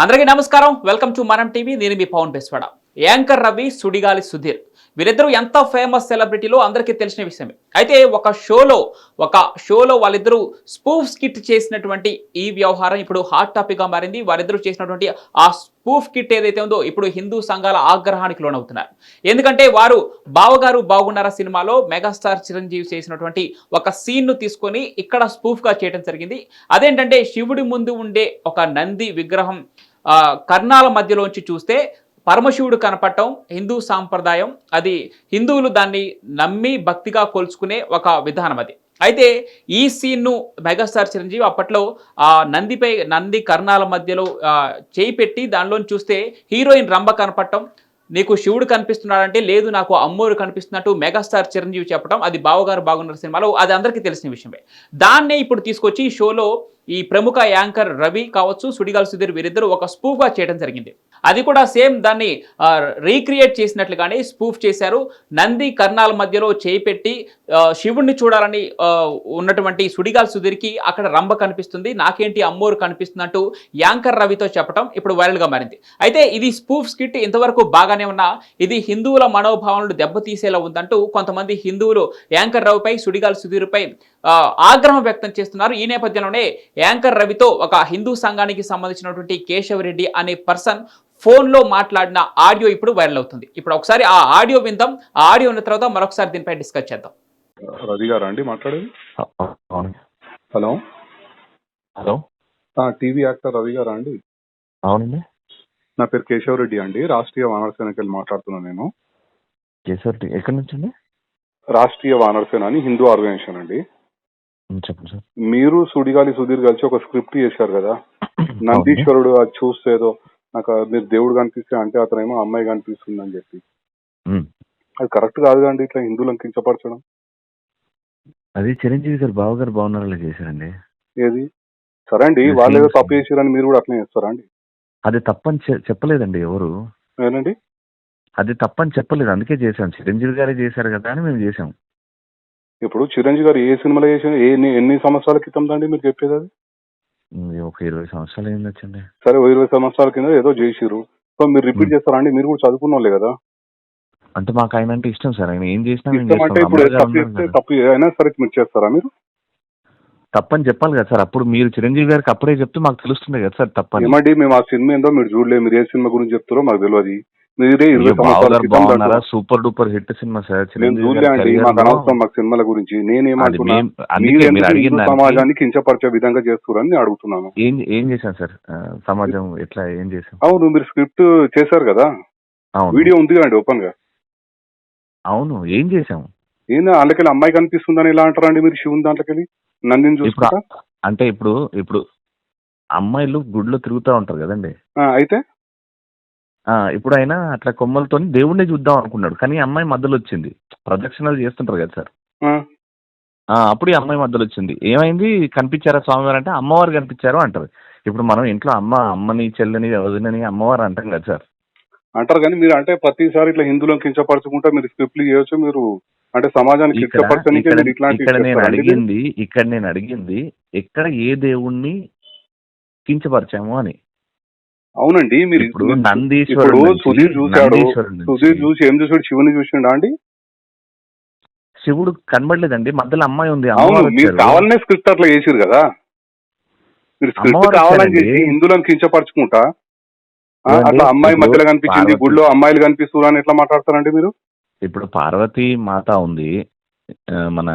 అందరికీ నమస్కారం. Welcome to మనం టీవీ. నేను మీ పవన్ బెస్వాడ. యాంకర్ రవి, సుడిగాలి సుధీర్ వీరిద్దరూ ఎంత ఫేమస్ సెలబ్రిటీలో అందరికీ తెలిసిన విషయమే. అయితే ఒక షోలో వాళ్ళిద్దరూ స్పూఫ్ స్కిట్ చేసినటువంటి ఈ వ్యవహారం ఇప్పుడు హాట్ టాపిక్గా మారింది. వారిద్దరూ చేసినటువంటి ఆ స్పూఫ్ కిట్ ఏదైతే ఉందో ఇప్పుడు హిందూ సంఘాల ఆగ్రహానికి లోనవుతున్నారు. ఎందుకంటే వారు బావగారు బాగున్నారా సినిమాలో మెగాస్టార్ చిరంజీవి చేసినటువంటి ఒక సీన్ను తీసుకొని ఇక్కడ స్పూఫ్గా చేయడం జరిగింది. అదేంటంటే శివుడి ముందు ఉండే ఒక నంది విగ్రహం కర్ణాల మధ్యలోంచి చూస్తే పరమశివుడు కనపడటం హిందూ సాంప్రదాయం. అది హిందువులు దాన్ని నమ్మి భక్తిగా కొలుచుకునే ఒక విధానం అది. అయితే ఈ సీన్ను మెగాస్టార్ చిరంజీవి అప్పట్లో నంది కర్ణాల మధ్యలో చేయి పెట్టి దానిలోని చూస్తే హీరోయిన్ రంభ కనపడటం, నీకు శివుడు కనిపిస్తున్నాడంటే లేదు నాకు అమ్మోరు కనిపిస్తున్నట్టు మెగాస్టార్ చిరంజీవి చెప్పడం, అది బావగారు బాగున్నారు సినిమాలో అది అందరికీ తెలిసిన విషయమే. దాన్నే ఇప్పుడు తీసుకొచ్చి ఈ షోలో ఈ ప్రముఖ యాంకర్ రవి కావచ్చు, సుడిగాలి సుధీర్ వీరిద్దరూ ఒక స్పూఫ్గా చేయడం జరిగింది. అది కూడా సేమ్ దాన్ని రీక్రియేట్ చేసినట్లుగానే స్పూఫ్ చేశారు. నంది కర్ణాల మధ్యలో చేయి పెట్టి శివుణ్ణి చూడాలని ఉన్నటువంటి సుడిగాలి సుధీర్కి అక్కడ రంభ కనిపిస్తుంది, నాకేంటి అమ్మోరు కనిపిస్తున్నట్టు యాంకర్ రవితో చెప్పడం ఇప్పుడు వైరల్గా మారింది. అయితే ఇది స్పూఫ్ స్కిట్ ఇంతవరకు బాగానే ఉన్నా ఇది హిందువుల మనోభావాలను దెబ్బతీసేలా ఉందంటూ కొంతమంది హిందువులు యాంకర్ రవిపై, సుడిగాలి సుధీర్పై ఆగ్రహం వ్యక్తం చేస్తున్నారు. ఈ నేపథ్యంలోనే యాంకర్ రవితో ఒక హిందూ సంఘానికి సంబంధించినటువంటి కేశవరెడ్డి అనే పర్సన్ ఫోన్లో మాట్లాడిన ఆడియో ఇప్పుడు వైరల్ అవుతుంది. ఇప్పుడు ఒకసారి ఆ ఆడియో విందాం. ఆ ఆడియో ఉన్న తర్వాత మరొకసారి దీనిపై డిస్కస్ చేద్దాం. రవి గారా అండి మాట్లాడేది? Hello hello, TV actor Ravi గారా అండి? అవునండి. నా పేరు కేశవరెడ్డి అండి, రాష్ట్రీయ వానర సేనకి వెళ్ళి మాట్లాడుతున్నాను నేను. కేశవరెడ్డి ఎక్కడి నుంచి అండి? రాష్ట్రీయ వానర సేన అని హిందూ ఆర్గనైజేషన్ అండి. చెప్పండి సార్. మీరు సుడిగాలి సుధీర్ కలిసి ఒక స్క్రిప్ట్ చేశారు కదా, నందీశ్వరుడు అది చూస్తే ఏదో నాకు మీరు దేవుడు కనిపిస్తే అంటే అతనేమో అమ్మాయి కనిపిస్తుంది అని చెప్పి, అది కరెక్ట్ కాదు అండి ఇట్లా హిందువులను కించపరచడం. అది చిరంజీవి గారు బావగారు బాగున్నారా చేశారండి. ఏది సరే అండి, వాళ్ళు ఏదో తప్పు చేశారని మీరు కూడా అట్లనే చేస్తారా అండి? అది తప్పని చెప్పలేదండి ఎవరు. ఏనండి అది తప్పని చెప్పలేదు, అందుకే చేశాం. చిరంజీవి గారే చేశారు కదా అని మేము చేసాం. ఇప్పుడు చిరంజీవి గారు ఏ సినిమాలో చేసిన ఎన్ని సంవత్సరాల క్రితం అండి మీరు చెప్పేది? అది ఒక 20 సంవత్సరాలు ఏం వచ్చండి. సరే 20 సంవత్సరాల కింద ఏదో చేసిరు, సో మీరు రిపీట్ చేస్తారా అండి? మీరు కూడా చదువుకున్న వాళ్ళే కదా. అంటే మాకు ఆయన అంటే ఇష్టం సార్, ఆయన ఏం చేసినా అంటే ఇప్పుడు తప్పు అయినా సరే మీరు చేస్తారా? మీరు తప్పని చెప్పాలి కదా సార్. అప్పుడు మీరు చిరంజీవి గారికి అప్పుడే చెప్తే మాకు తెలుస్తుంది కదా సార్ తప్పని. ఏమండి మేము ఆ సినిమా ఏందో మీరు చూడలేదు, మీరు ఏ సినిమా గురించి చెప్తారో మాకు తెలియదు. మీరే 20 సంవత్సరాల super duper hit cinema sir. చూడలే అండి, మాకు అనవసరం మాకు సినిమాల గురించి. నేనేమంటున్నా, సమాజాన్ని కించపరిచే విధంగా చేస్తున్నారని అడుగుతున్నాను. ఏం చేశాను సార్ సమాజం ఎట్లా ఏం చేశాను? అవును, మీరు స్క్రిప్ట్ చేశారు కదా, వీడియో ఉంది కదండి ఓపెన్ గా. అవును, ఏం చేసాము? ఏందా అందుకెళ్ళి అమ్మాయి కనిపిస్తుందని ఎలా అంటారండి మీరు? శివుని దాంట్లోకెళ్ళి నందిని చూసుకుంటా అంటే ఇప్పుడు అమ్మాయిలు గుడిలో తిరుగుతూ ఉంటారు కదండి. అయితే ఇప్పుడు ఆయన అట్లా కొమ్మలతో దేవుణ్ణి చూద్దాం అనుకున్నాడు, కానీ అమ్మాయి మధ్యలో వచ్చింది. ప్రదక్షిణాలు చేస్తుంటారు కదా సార్, అప్పుడు ఈ అమ్మాయి మధ్యలో వచ్చింది. ఏమైంది, కనిపించారా స్వామివారు అంటే అమ్మవారు కనిపించారు అంటారు. ఇప్పుడు మనం ఇంట్లో అమ్మని చెల్లని వదినని అమ్మవారు అంటాం కదా సార్. అంటారు, కానీ మీరు అంటే ప్రతిసారి ఇట్లా హిందువులను కించపరచుకుంటా మీరు స్క్రిప్ట్లు చేయొచ్చు. మీరు అంటే సమాజానికి ఇక్కడ నేను అడిగింది ఎక్కడ ఏ దేవుణ్ణి కించపరిచాము అని. అవునండి, మీరు ఇప్పుడు నందీశ్వరుడు సుధీర్ చూసి ఏం చూసాడు? శివుని చూసిండా అండి? శివుడు కనబడలేదండి, మధ్యలో అమ్మాయి ఉంది. అవును, మీరు కావాలనే స్క్రిప్ట్ అట్లా చేసిరు కదా. మీరు స్క్రిప్ట్ కావాలని చేసి హిందువులను కించపరచుకుంటా అట్లా అమ్మాయి మధ్యలో కనిపించింది, గుడిలో అమ్మాయిలు కనిపిస్తున్నారు అని ఎట్లా మాట్లాడతారండి మీరు? ఇప్పుడు పార్వతీ మాత ఉంది మన,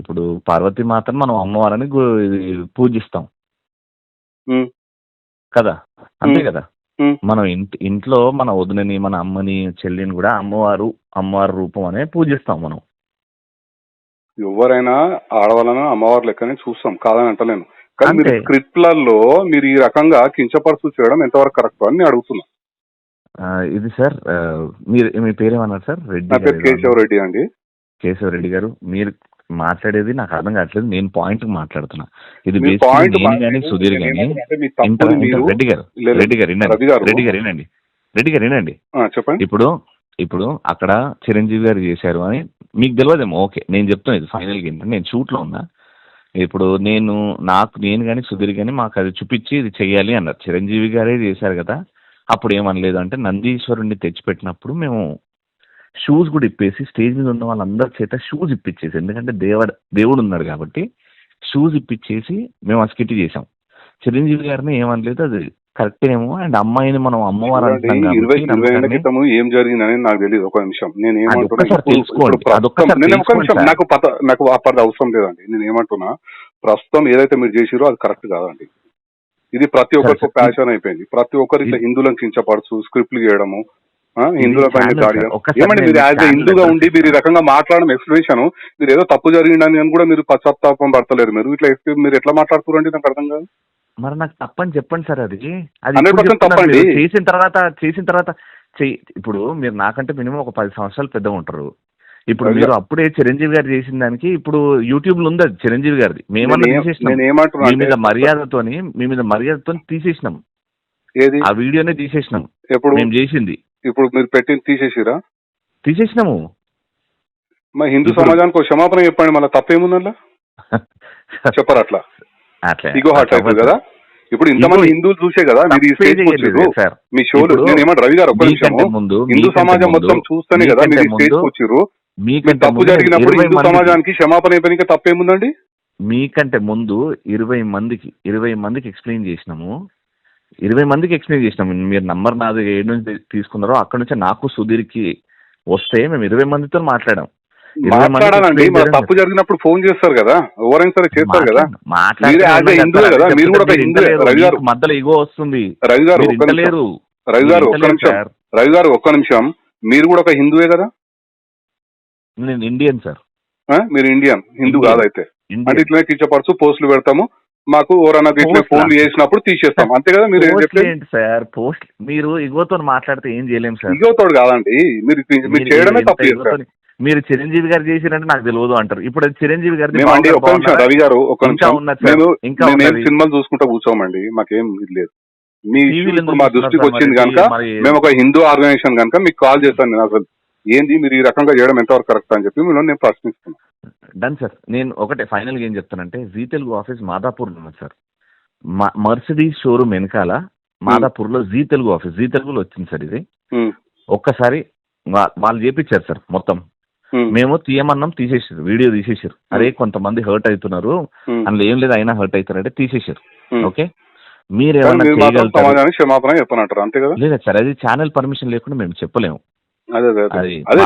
ఇప్పుడు పార్వతీ మాతను మనం అమ్మవారని పూజిస్తాం కదా, అంతే కదా. మనం ఇంట్లో మన వదినని మన అమ్మని చెల్లిని కూడా అమ్మవారు రూపం అనే పూజిస్తాం మనం. ఎవరైనా ఆడవాళ్ళని అమ్మవారు లెక్కనే చూస్తాం, కాదని అంటలేను. కానీ మీరు స్క్రిప్ట్లలో మీరు ఈ రకంగా కించపరుచు చేయడం ఎంతవరకు కరెక్ట్ అని అడుగుతున్నా. ఇది సార్ మీ పేరేమన్నారు సార్? కేశవరెడ్డి అండి. కేశవరెడ్డి గారు, మీరు మాట్లాడేది నాకు అర్థం కావట్లేదు. నేను పాయింట్ మాట్లాడుతున్నా. ఇది సుధీర్ గాని రెడ్డి గారు వినండి. చెప్పండి. ఇప్పుడు అక్కడ చిరంజీవి గారు చేశారు అని మీకు తెలియదేమో, ఓకే నేను చెప్తాను. ఇది ఫైనల్గా ఏంటంటే, నేను షూట్లో ఉన్నా, ఇప్పుడు నేను కానీ సుధీర్ కానీ మాకు అది చూపించి ఇది చెయ్యాలి అన్నారు. చిరంజీవి గారే చేశారు కదా, అప్పుడు ఏమనలేదు. అంటే నందీశ్వరుణ్ణి తెచ్చిపెట్టినప్పుడు మేము షూస్ కూడా ఇప్పేసి స్టేజ్ మీద ఉన్న వాళ్ళందరి చేత షూస్ ఇప్పించేసి, ఎందుకంటే దేవుడు ఉన్నాడు కాబట్టి షూస్ ఇప్పించేసి మేము ఆ స్కిట్ చేసాం. చిరంజీవి గారిని ఏమనలేదు, అది కరెక్ట్ ఏమో. అండ్ అమ్మాయిని మనం అమ్మవారు అంటున్నాం కాబట్టి 20 ఏళ్ల క్రితం ఏం జరిగిందని నాకు తెలియదు. ఒక నిమిషం, నేను ఏమంటున్నా నాకు అప్పటి అవసరం లేదండి. నేను ఏమంటున్నా, ప్రస్తుతం ఏదైతే మీరు చేసిరో అది కరెక్ట్ కాదండి. ఇది ప్రతి ఒక్కరికి ప్యాషన్ అయిపోయింది. ప్రతి ఒక్కరు ఇట్లా హిందువులను కించపడుచు స్క్రిప్ట్లు చేయడము, హిందువుల పైన దాడి. ఏమంటే మీరు యాజ్ హిందూగా ఉండి మీరు ఈ రకంగా మాట్లాడడం ఎక్స్ప్లెనేషన్, మీరు ఏదో తప్పు జరిగిందని అని కూడా మీరు పశ్చాత్తాపం పడతలేరు. మీరు ఇట్లా మీరు ఎట్లా మాట్లాడుతున్నారండి, నాకు అర్థం కాదు. మరి నాకు తప్పని చెప్పండి సార్. అది 100% తప్పండి. చేసిన తర్వాత ఇప్పుడు మీరు నాకంటే మినిమం ఒక 10 సంవత్సరాలు పెద్దగా ఉంటారు. ఇప్పుడు మీరు అప్పుడే చిరంజీవి గారు చేసిన దానికి ఇప్పుడు యూట్యూబ్ లో ఉంది అది చిరంజీవి గారిది. మేమన్నా తీసేసినాం, మీ మీద మర్యాదతో తీసేసినాం. ఆ వీడియోనే తీసేసినాం. ఎప్పుడు మేము చేసింది ఇప్పుడు మీరు పెట్టింది తీసేసినాము. మా హిందూ సమాజానికి క్షమాపణ చెప్పండి, మళ్ళీ తప్పేముందల్లా చెప్పరు. అట్లా ఇగో హార్ట్ అవుతుంది కదా. ఇప్పుడు ఇంతమంది హిందువులు చూసే కదా మీరు ఈ స్టేజ్ వచ్చారు, మీ షోలు. నేను ఏమంటే రవి గారు ఒక్క నిమిషము, హిందూ సమాజం మొత్తం చూస్తేనే కదా మీరు ఈ స్టేజ్ వచ్చారు. తప్పు జరిగినప్పుడు హిందూ సమాజానికి క్షమాపణ అయిపోయినాక తప్పేముందండి? మీకంటే ముందు 20 మందికి ఎక్స్ప్లెయిన్ చేసినాము. 20 మందికి ఎక్స్ప్లెయిన్ చేసినాము. మీరు నంబర్ నాది ఏడు నుంచి తీసుకున్నారో అక్కడ నుంచి నాకు సుధీర్కి వస్తే మేము 20 మందితో మాట్లాడాం. మాట్లాడాలండి. తప్పు జరిగినప్పుడు ఫోన్ చేస్తారు కదా, ఎవరైనా సరే చేస్తారు కదా. మీరు కూడా హిందువే. రవి గారు మధ్యలో ఇగో వస్తుంది. రవి గారు ఒక్క నిమిషం, మీరు కూడా ఒక హిందువే కదా? నేను ఇండియన్ సార్. మీరు ఇండియన్, హిందూ కాదైతే. అంటే ఇట్లనే కించపరచు పోస్టులు పెడతాము, మాకు ఎవరన్నా ఇట్లా ఫోన్లు చేసినప్పుడు తీసేస్తాం, అంతే కదా? మీరు సార్ పోస్ట్ మీరు ఇగోతో మాట్లాడితే ఏం చేయలేము సార్. ఇగోతో కాదండి, మీరు చేయడమే తప్పు చేస్తారు. మీరు చిరంజీవి గారు చేసిరంటే నాకు తెలియదు అంటారు. ఇప్పుడు చిరంజీవి గారు ఒక్క నిమిషం రవి గారు, ఒక్క నిమిషం. మేము సినిమాలు చూసుకుంటా కూర్చోమండి, మాకేం ఇది లేదు. మీ మా దృష్టికి వచ్చింది కనుక మేము ఒక హిందూ ఆర్గనైజేషన్ కనుక మీకు కాల్ చేశాను. నేను అసలు ఏంది మీరు ఈ రకంగా చేయడం ఎంతవరకు కరెక్ట్ అని చెప్పి నేను ప్రశ్నిస్తున్నాను. Done sir. నేను ఒకటే ఫైనల్ గా ఏం చెప్తానంటే, జీ తెలుగు ఆఫీస్ మాదాపూర్ ఉన్నది సార్. మర్సిడీస్ షోరూమ్ వెనకాల మాదాపూర్ లో జీ తెలుగు ఆఫీస్, జీ తెలుగులో వచ్చింది సార్ ఇది. ఒక్కసారి వాళ్ళు చేపించారు సార్ మొత్తం. మేము తీయమన్నాం, తీసేసారు, వీడియో తీసేసారు. అరే కొంతమంది హర్ట్ అవుతున్నారు, అందులో ఏం లేదు అయినా హర్ట్ అవుతారంటే తీసేసారు. ఓకే, మీరేమన్నా క్షమాపణ చెప్పనంటారు అంతే కదా? లేదా సార్, అది ఛానల్ పర్మిషన్ లేకుండా మేము చెప్పలేము. అదే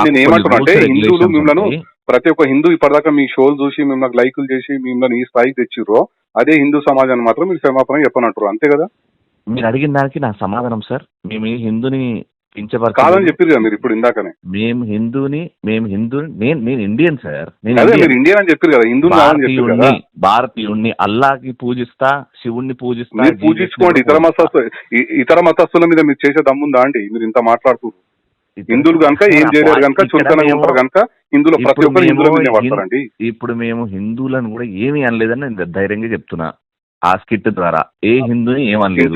నేను ఏమంటున్నా అంటే, హిందువులు మిమ్మల్ని ప్రతి ఒక్క హిందూ ఇప్పటిదాకా మీ షోలు చూసి మిమ్మల్ని లైకులు చేసి మిమ్మల్ని ఈ స్థాయికి తెచ్చిర్రో, అదే హిందూ సమాజాన్ని మాత్రం మీరు క్షమాపణ చెప్పనంటారు అంతే కదా? మీరు అడిగిన దానికి నా సమాధానం సార్, మేము హిందూని కాదని చెప్పారు కదా మీరు ఇప్పుడు ఇందాకనే. మేము హిందూని నేను ఇండియన్ సార్. మీరు ఇండియన్ అని చెప్పారు కదా, హిందూ భారతీయుణ్ణి అల్లాకి పూజిస్తా, శివుణ్ణి పూజిస్తా. మీరు పూజించుకోండి. ఇతర మతస్థుల మీద మీరు చేసే దమ్ముందా అండి? మీరు ఇంత మాట్లాడుతున్నారు. హిందువులు కనుక ఏం చేయలేరు కనుక, చులకనగా ఉంటారు కనుక హిందువులు ప్రతి ఒక్కరు హిందువుల మీద పడతారండి. ఇప్పుడు మేము హిందువులను కూడా ఏమీ అనలేదని నేను ధైర్యంగా చెప్తున్నా. ఆ స్కిట్ ద్వారా ఏ హిందూని ఏమనలేదు.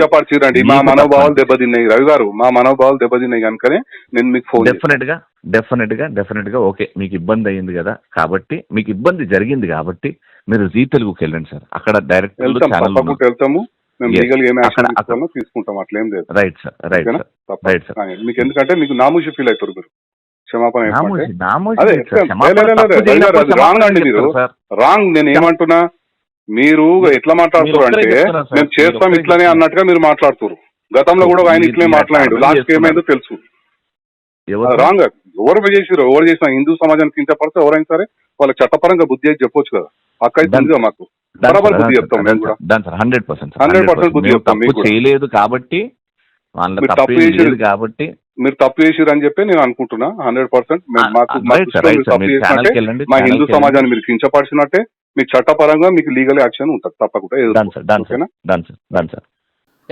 మా మనోభావాలు దెబ్బతిన్నాయి రవి గారు, మా మనోభావాలు దెబ్బతిన్నాయి కనుకనే నేను మీకు ఫోన్. డెఫినెట్ గా ఓకే, మీకు ఇబ్బంది అయ్యింది కదా, కాబట్టి మీకు ఇబ్బంది జరిగింది కాబట్టి మీరు జీ తెలుగుకి వెళ్ళండి సార్. అక్కడ డైరెక్ట్ వెళ్తాము, తీసుకుంటాం, అట్లేం లేదు. Right sir. మీకు ఎందుకంటే మీకు నామూషి ఫీల్ అవుతారు మీరు. క్షమాపణ రాంగ్ అండి, మీరు రాంగ్. నేను ఏమంటున్నా, మీరు ఎట్లా మాట్లాడుతున్నారు అంటే మేము చేస్తాం ఇట్లానే అన్నట్టుగా మీరు మాట్లాడుతున్నారు. గతంలో కూడా ఆయన ఇట్లే మాట్లాడాడు, లాస్ట్ ఏమైందో తెలుసు. రాంగ్. ఎవరు చేసినా హిందూ సమాజానికి కించపడితే ఎవరైనా సరే వాళ్ళకి చట్టపరంగా బుద్ధి అయితే చెప్పొచ్చు కదా. అక్క అయితే మాకు బరాబర్ బుద్ధి చెప్తాం. మేము కూడా 100% బుద్ధి చెప్తాం. చేయలేదు కాబట్టి మీరు తప్పు చేసిరు అని చెప్పి నేను అనుకుంటున్నా. 100% మా హిందూ సమాజాన్ని మీరు కించపరిచినట్టే, మీకు చట్టపరంగా మీకు లీగల్ యాక్షన్ ఉంటుంది తప్పకుండా.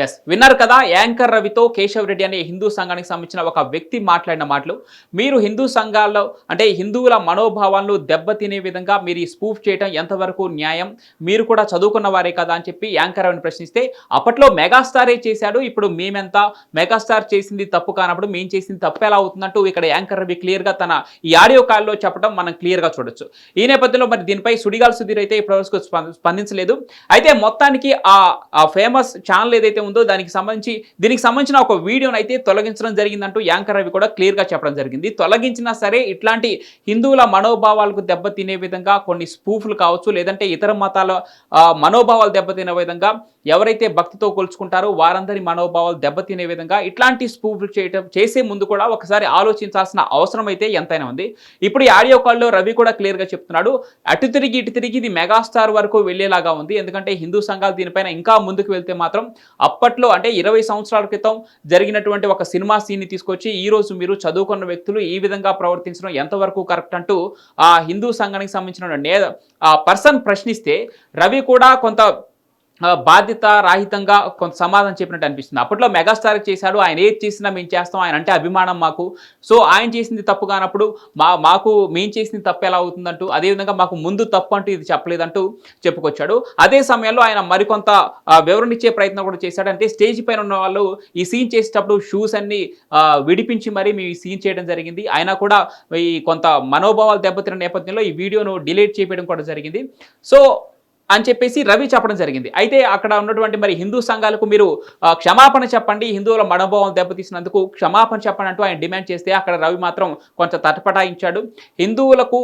ఎస్, విన్నారు కదా యాంకర్ రవితో కేశవ్ రెడ్డి అనే హిందూ సంఘానికి సంబంధించిన ఒక వ్యక్తి మాట్లాడిన మాటలు. మీరు హిందూ సంఘాల్లో అంటే హిందువుల మనోభావాలను దెబ్బతినే విధంగా మీరు ఈ స్పూఫ్ చేయడం ఎంతవరకు న్యాయం, మీరు కూడా చదువుకున్న వారే కదా అని చెప్పి యాంకర్ రవిని ప్రశ్నిస్తే, అప్పట్లో మెగాస్టారే చేశాడు, ఇప్పుడు మేమెంత, మెగాస్టార్ చేసింది తప్పు కానప్పుడు మేము చేసింది తప్పు ఎలా అవుతుందంటూ ఇక్కడ యాంకర్ రవి క్లియర్గా తన ఈ ఆడియో కాల్లో చెప్పడం మనం క్లియర్గా చూడొచ్చు. ఈ నేపథ్యంలో మరి దీనిపై సుడిగాలి సుధీర్ అయితే ఇప్పటివరకు స్పందించలేదు. అయితే మొత్తానికి ఆ ఫేమస్ ఛానల్ ఏదైతే ఉందో దీనికి సంబంధించిన ఒక వీడియోను అయితే తొలగించడం జరిగిందంటూ యాంకర్ రవి కూడా క్లియర్గా చెప్పడం జరిగింది. తొలగించినా సరే ఇట్లాంటి హిందువుల మనోభావాలకు దెబ్బతినే విధంగా కొన్ని స్పూఫ్లు కావచ్చు, లేదంటే ఇతర మతాల మనోభావాలు దెబ్బతినే విధంగా ఎవరైతే భక్తితో కొలుచుకుంటారో వారందరి మనోభావాలు దెబ్బతినే విధంగా ఇట్లాంటి స్పూఫ్లు చేసే ముందు కూడా ఒకసారి ఆలోచించాల్సిన అవసరం అయితే ఎంతైనా ఉంది. ఇప్పుడు ఈ ఆడియో కాల్లో రవి కూడా క్లియర్గా చెప్తున్నాడు, అటు తిరిగి ఇటు తిరిగి ఇది మెగాస్టార్ వరకు వెళ్ళేలాగా ఉంది. ఎందుకంటే హిందూ సంఘాలు దీనిపైన ఇంకా ముందుకు వెళ్తే మాత్రం అప్పట్లో అంటే 20 సంవత్సరాల క్రితం జరిగినటువంటి ఒక సినిమా సీన్ని తీసుకొచ్చి ఈ రోజు మీరు చదువుకున్న వ్యక్తులు ఈ విధంగా ప్రవర్తించడం ఎంతవరకు కరెక్ట్ అంటూ ఆ హిందూ సంఘానికి సంబంధించిన పర్సన్ ప్రశ్నిస్తే రవి కూడా కొంత బాధ్యత రాహితంగా కొంత సమాధానం చెప్పినట్టు అనిపిస్తుంది. అప్పట్లో మెగాస్టార్ చేశాడు, ఆయన ఏది చేసినా మేము చేస్తాం, ఆయన అంటే అభిమానం మాకు, సో ఆయన చేసింది తప్పు కానప్పుడు మాకు మేము చేసింది తప్పు ఎలా అవుతుందంటూ, అదేవిధంగా మాకు ముందు తప్పు అంటూ ఇది చెప్పలేదంటూ చెప్పుకొచ్చాడు. అదే సమయంలో ఆయన మరికొంత వివరణ ఇచ్చే ప్రయత్నం కూడా చేశాడు. అంటే స్టేజ్ పైన ఉన్న వాళ్ళు ఈ సీన్ చేసేటప్పుడు షూస్ అన్ని విడిపించి మరీ మేము ఈ సీన్ చేయడం జరిగింది. ఆయన కూడా ఈ కొంత మనోభావాలు దెబ్బతిన్న నేపథ్యంలో ఈ వీడియోను డిలీట్ చేయడం కూడా జరిగింది సో అని చెప్పేసి రవి చెప్పడం జరిగింది. అయితే అక్కడ ఉన్నటువంటి మరి హిందూ సంఘాలకు మీరు క్షమాపణ చెప్పండి, హిందువుల మనోభావం దెబ్బతీసినందుకు క్షమాపణ చెప్పండి అంటూ ఆయన డిమాండ్ చేస్తే అక్కడ రవి మాత్రం కొంత తటపటాయించాడు. హిందువులకు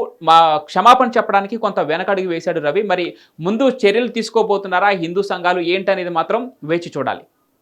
క్షమాపణ చెప్పడానికి కొంత వెనకడుగు వేశాడు రవి. మరి ముందు చర్యలు తీసుకోబోతున్నారా హిందూ సంఘాలు ఏంటనేది మాత్రం వేచి చూడాలి.